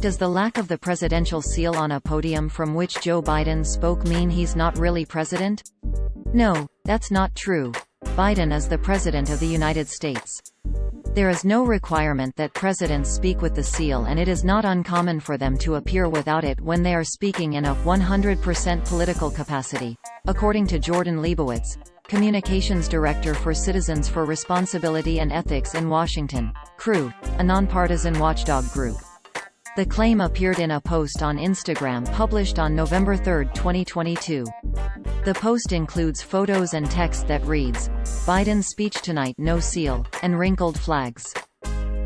Does the lack of the presidential seal on a podium from which Joe Biden spoke mean he's not really president? No, that's not true. Biden is the President of the United States. There is no requirement that presidents speak with the seal, and it is not uncommon for them to appear without it when they are speaking in a 100% political capacity, according to Jordan Libowitz, Communications Director for Citizens for Responsibility and Ethics in Washington, CREW, a nonpartisan watchdog group. The claim appeared in a post on Instagram published on November 3, 2022. The post includes photos and text that reads, "Biden's speech tonight, no seal," and wrinkled flags.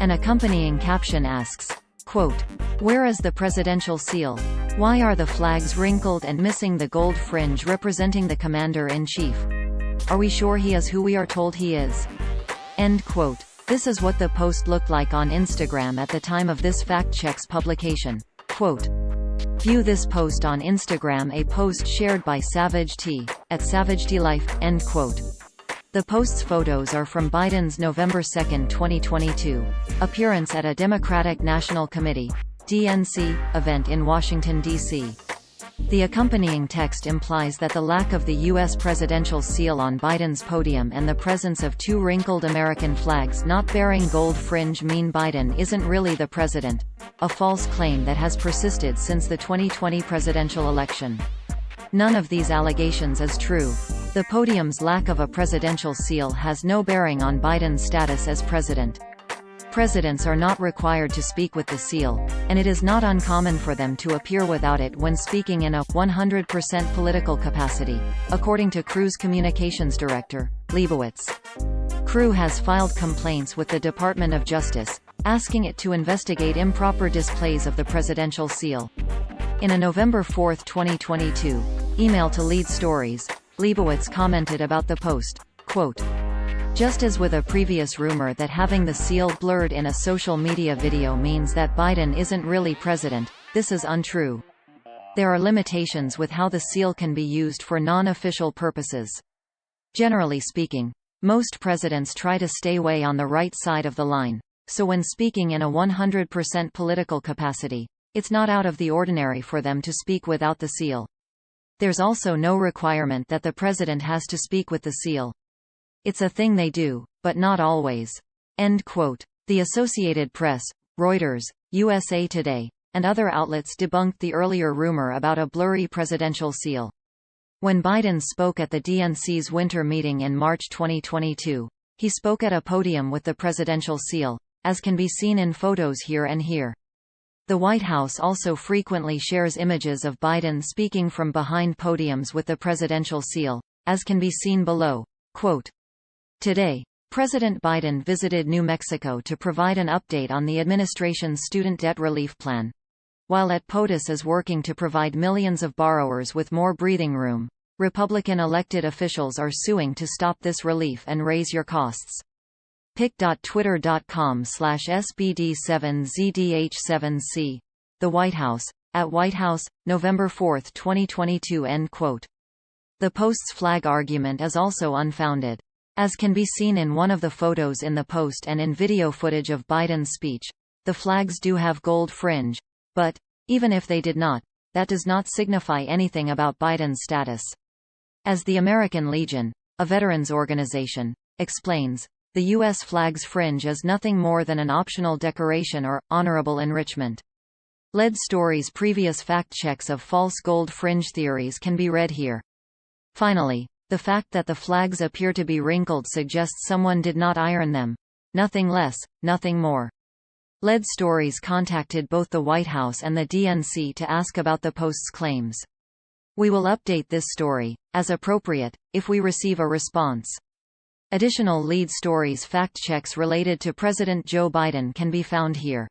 An accompanying caption asks, quote, "Where is the presidential seal? Why are the flags wrinkled and missing the gold fringe representing the commander-in-chief? Are we sure he is who we are told he is?" End quote. This is what the post looked like on Instagram at the time of this fact-check's publication. Quote, "View this post on Instagram, a post shared by Savage T, at SavageTLife," end quote. The post's photos are from Biden's November 2, 2022, appearance at a Democratic National Committee, DNC, event in Washington, D.C. The accompanying text implies that the lack of the U.S. presidential seal on Biden's podium and the presence of two wrinkled American flags not bearing gold fringe mean Biden isn't really the president, a false claim that has persisted since the 2020 presidential election. None of these allegations is true. The podium's lack of a presidential seal has no bearing on Biden's status as president. Presidents are not required to speak with the seal, and it is not uncommon for them to appear without it when speaking in a 100% political capacity, according to CREW's Communications Director, Libowitz. CREW has filed complaints with the Department of Justice, asking it to investigate improper displays of the presidential seal. In a November 4, 2022, email to Lead Stories, Libowitz commented about the post, quote, "Just as with a previous rumor that having the seal blurred in a social media video means that Biden isn't really president, this is untrue. There are limitations with how the seal can be used for non-official purposes. Generally speaking, most presidents try to stay way on the right side of the line, so when speaking in a 100% political capacity, it's not out of the ordinary for them to speak without the seal. There's also no requirement that the president has to speak with the seal. It's a thing they do, but not always." End quote. The Associated Press, Reuters, USA Today, and other outlets debunked the earlier rumor about a blurry presidential seal. When Biden spoke at the DNC's winter meeting in March 2022, he spoke at a podium with the presidential seal, as can be seen in photos here and here. The White House also frequently shares images of Biden speaking from behind podiums with the presidential seal, as can be seen below. Quote, "Today, President Biden visited New Mexico to provide an update on the administration's student debt relief plan. While at POTUS is working to provide millions of borrowers with more breathing room, Republican elected officials are suing to stop this relief and raise your costs." pic.twitter.com/SBD7ZDH7C. The White House, at White House, November 4, 2022. End quote. The post's flag argument is also unfounded. As can be seen in one of the photos in the post and in video footage of Biden's speech, the flags do have gold fringe, but, even if they did not, that does not signify anything about Biden's status. As the American Legion, a veterans organization, explains, the U.S. flag's fringe is nothing more than an optional decoration or honorable enrichment. Lead Story's previous fact-checks of false gold fringe theories can be read here. Finally, the fact that the flags appear to be wrinkled suggests someone did not iron them. Nothing less, nothing more. Lead Stories contacted both the White House and the DNC to ask about the post's claims. We will update this story, as appropriate, if we receive a response. Additional Lead Stories fact checks related to President Joe Biden can be found here.